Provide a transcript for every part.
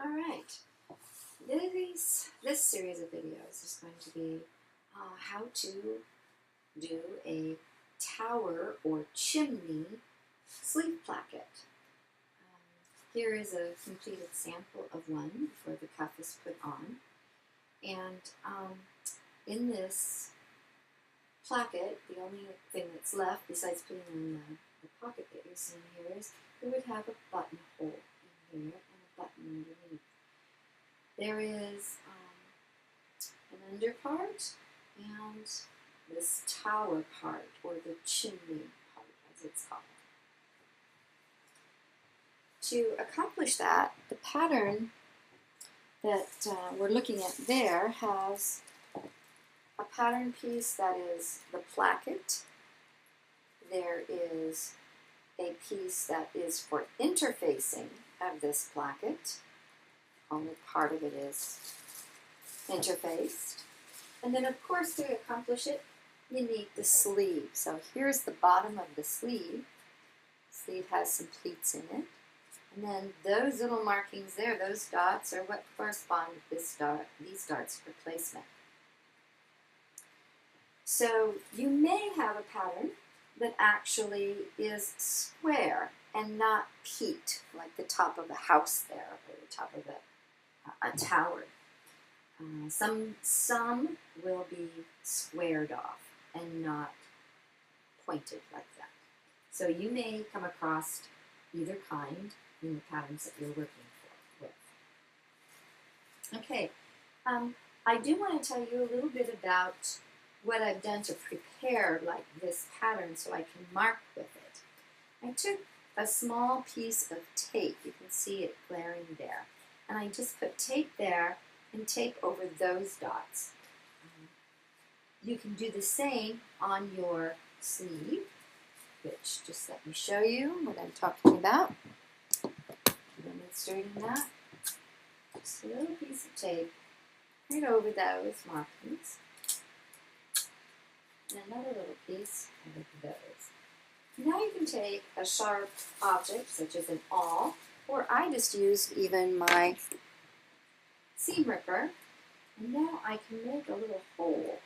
All right, this series of videos is going to be how to do a tower or chimney sleeve placket. Here is a completed sample of one before the cuff is put on. And in this placket, the only thing that's left besides putting on the pocket that you're seeing here is it would have a buttonhole in here and a button underneath. There is an under part and this tower part, or the chimney part as it's called. To accomplish that, the pattern that we're looking at there has a pattern piece that is the placket. There is a piece that is for interfacing of this placket. Only part of it is interfaced. And then, of course, to accomplish it, you need the sleeve. So here's the bottom of the sleeve. The sleeve has some pleats in it. And then those little markings there, those dots, are what correspond to these dots for placement. So you may have a pattern that actually is square and not peaked, like the top of a house there, or the top of a tower. Some will be squared off and not pointed like that. So you may come across either kind in the patterns that you're working with. Okay, I do want to tell you a little bit about what I've done to prepare like this pattern so I can mark with it. I took a small piece of tape, you can see it glaring there, and I just put tape there and tape over those dots. You can do the same on your sleeve, which just let me show you what I'm talking about. Demonstrating that. Just a little piece of tape right over those markings. And another little piece over those. Now you can take a sharp object, such as an awl, or I just used even my seam ripper, and now I can make a little hole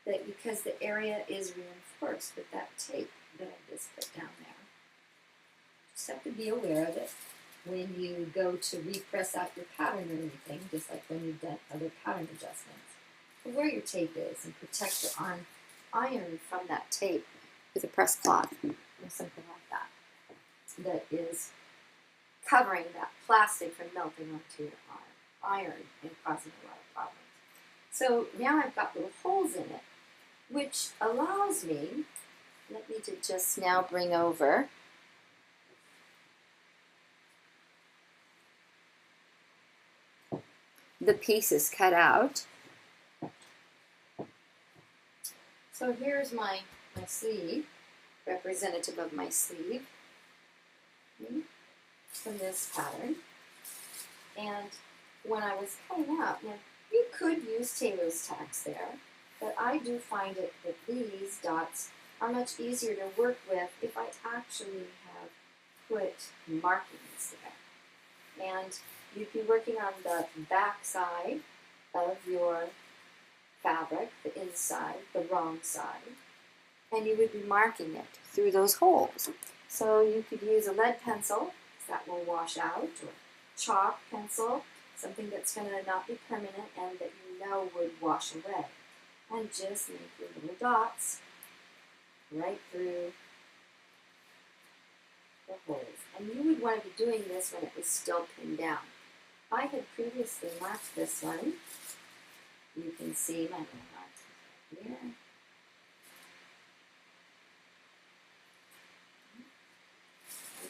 that, because the area is reinforced with that tape that I just put down there. Just have to be aware of it when you go to repress out your pattern or anything, just like when you've done other pattern adjustments. But where your tape is, and protect your iron from that tape with a press cloth or something like that, that is covering that plastic from melting onto your iron and causing a lot of problems. So now I've got little holes in it, which allows me, let me just now bring over the pieces cut out. So here's my sleeve, representative of my sleeve from this pattern. And when I was cutting out, now you could use tailor's tacks there, but I do find it that these dots are much easier to work with if I actually have put markings there. And you'd be working on the back side of your fabric, the inside, the wrong side, and you would be marking it through those holes. So you could use a lead pencil, that will wash out, or chalk pencil, something that's going to not be permanent and that you know would wash away. And just make your little dots right through the holes. And you would want to be doing this when it was still pinned down. I had previously marked this one. You can see my little marks here.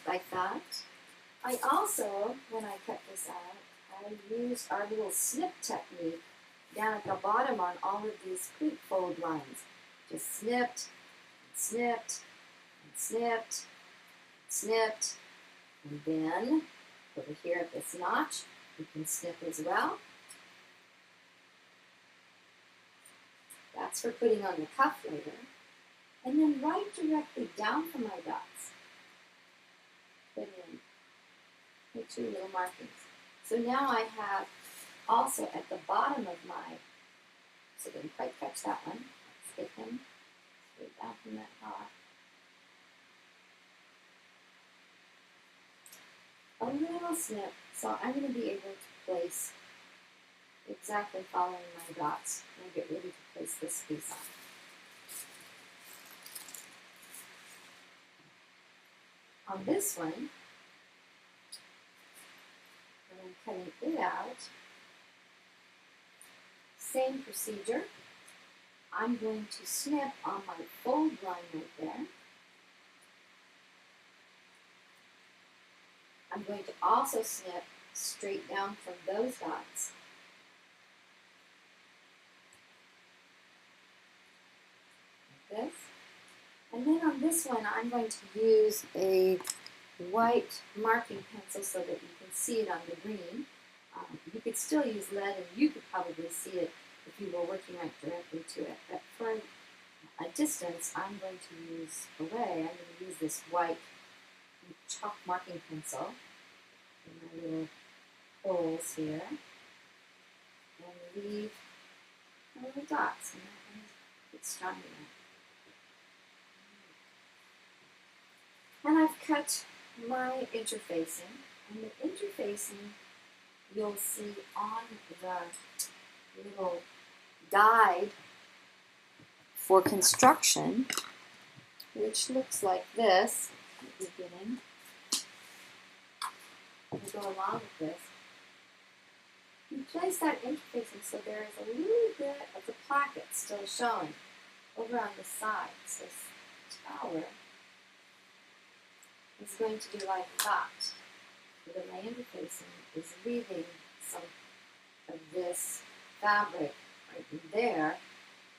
Like that. I also, when I cut this out, I used our little snip technique down at the bottom on all of these pleat fold lines. Just snipped, and snipped, and snipped, and snipped, and then over here at this notch, you can snip as well. That's for putting on the cuff later. And then right directly down from my dots, put in my two little markings. So now I have also at the bottom of my, so didn't quite catch that one. Let's get him straight down from that dot. A little snip, so I'm going to be able to place exactly following my dots. I'm going to get ready to place this piece on. On this one, when I'm cutting it out, same procedure. I'm going to snip on my fold line right there. I'm going to also snip straight down from those dots. Like this. And then on this one, I'm going to use a white marking pencil so that you can see it on the green. You could still use lead and you could probably see it if you were working right directly to it. But for a distance, I'm going to use I'm going to use this white chalk marking pencil in my little holes here and leave my little dots. And that one is strong enough. And I've cut my interfacing, and the interfacing you'll see on the little guide for construction, which looks like this at the beginning. To go along with this, you place that interfacing so there is a little bit of the placket still showing over on the side. So this tower is going to be like that. So that my interfacing is leaving some of this fabric right in there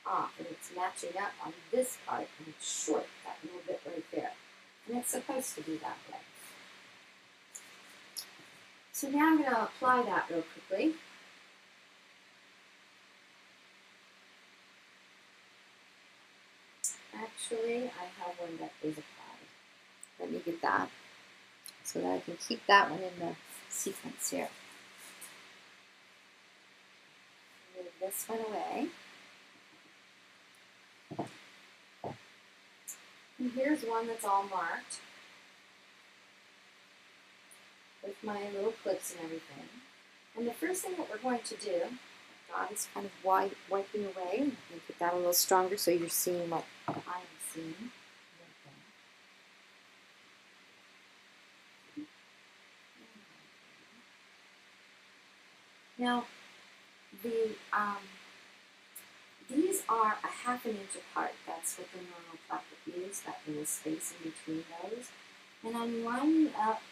off, and it's matching up on this part, and it's short, that little bit right there. And it's supposed to be that way. So now I'm going to apply that real quickly. Actually, I have one that is applied. Let me get that so that I can keep that one in the sequence here. Move this one away. And here's one that's all marked with my little clips and everything. And the first thing that we're going to do, dot is kind of wiping away. I'm going to get that a little stronger so you're seeing what I'm seeing. Now, these are a ½ inch apart. That's what the normal placket is, that little space in between those. And I'm lining up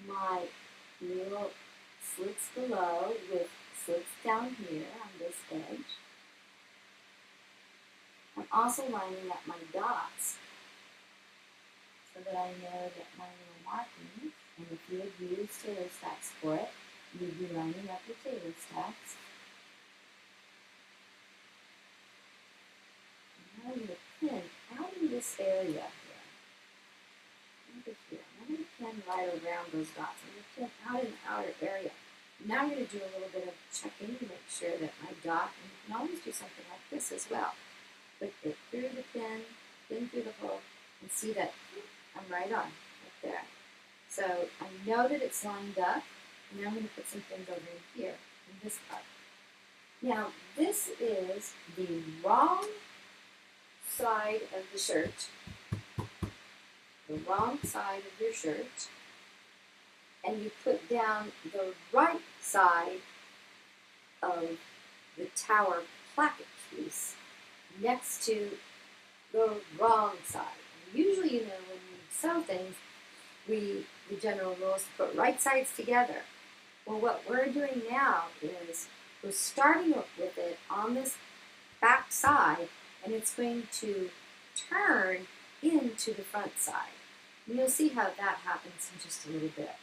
my little slits below with slits down here on this edge. I'm also lining up my dots so that I know that my little markings, and if you had used tailor stacks for it, you'd be lining up your tailor stacks. And now I'm going to pin out in this area here. Over here. I'm going to pin right around those dots. I'm going to pin out in the outer area. Now I'm going to do a little bit of checking to make sure that my dot, and you can always do something like this as well. Put it through the pin through the hole, and see that I'm right on, right there. So I know that it's lined up, and now I'm going to put some pins over in here, in this part. Now, this is the wrong side of the shirt, the wrong side of your shirt, and you put down the right side of the tower placket piece next to the wrong side. And usually, you know, when we sew things, the general rule is to put right sides together. Well, what we're doing now is we're starting with it on this back side, and it's going to turn into the front side. And you'll see how that happens in just a little bit.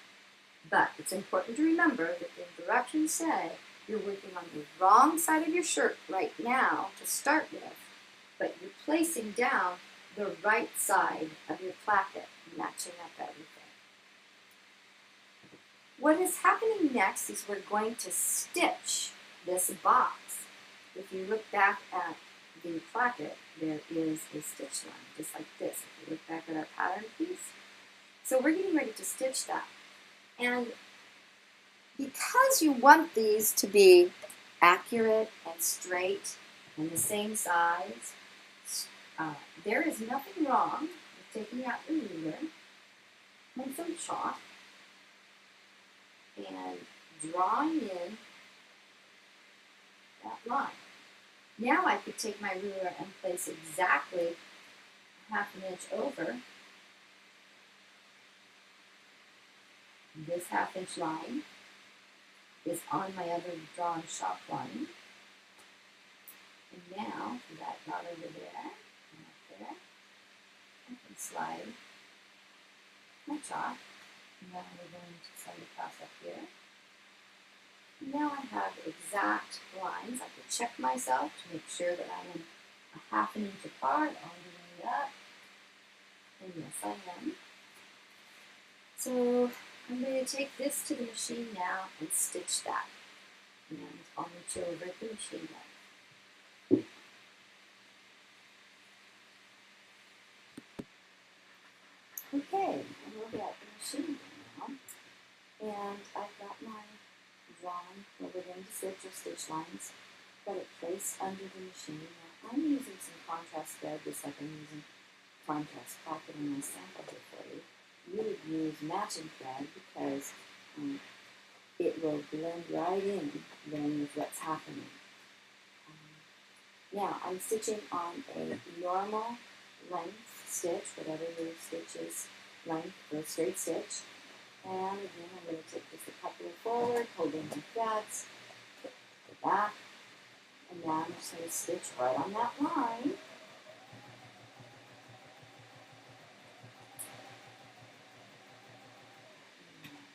But it's important to remember that the directions say you're working on the wrong side of your shirt right now to start with, but you're placing down the right side of your placket, matching up everything. what is happening next is we're going to stitch this box. If you look back at the placket, there is a stitch line, just like this. If you look back at our pattern piece. So we're getting ready to stitch that. And because you want these to be accurate and straight and the same size, there is nothing wrong with taking out your ruler and some chalk and drawing in that line. Now I could take my ruler and place exactly ½ inch over this ½ inch line is on my other drawn chalk line. And now, that dot over there, and up there, I can slide my chalk. And then we're going to slide across up here. And now I have exact lines. I can check myself to make sure that I'm in ½ inch apart all the way up. And yes, I am. So I'm going to take this to the machine now and stitch that. And I'll meet you over at the machine now. Okay, I'm over at the machine now. And I've got my drawn where we're going to stitch our stitch lines. Got it placed under the machine. Now I'm using some contrast thread, just like I'm using contrast Placket in my sample here for you. You would use matching thread because it will blend right in then with what's happening. Now I'm stitching on a normal length stitch, whatever your stitch is, length for a straight stitch. And again, I'm going to take just a couple forward, holding my threads, go back, and now I'm just going to stitch right on that line.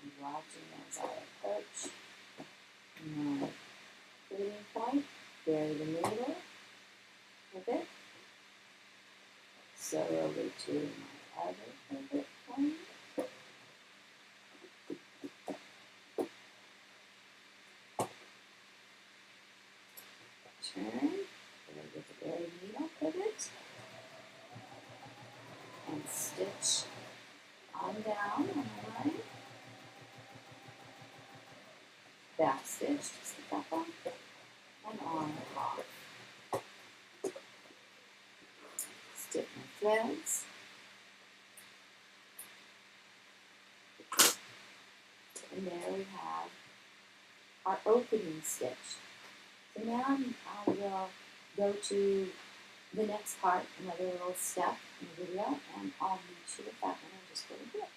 And watching as I approach my pivot point, bury the needle with it, sew over to my other pivot point. Turn, with the buried needle pivot, and stitch on down on the line. Back stitch, just a couple, and on off. Stick my threads. And there we have our opening stitch. So now I will go to the next part, another little step in the video, and I'll meet you with that one in just a little bit.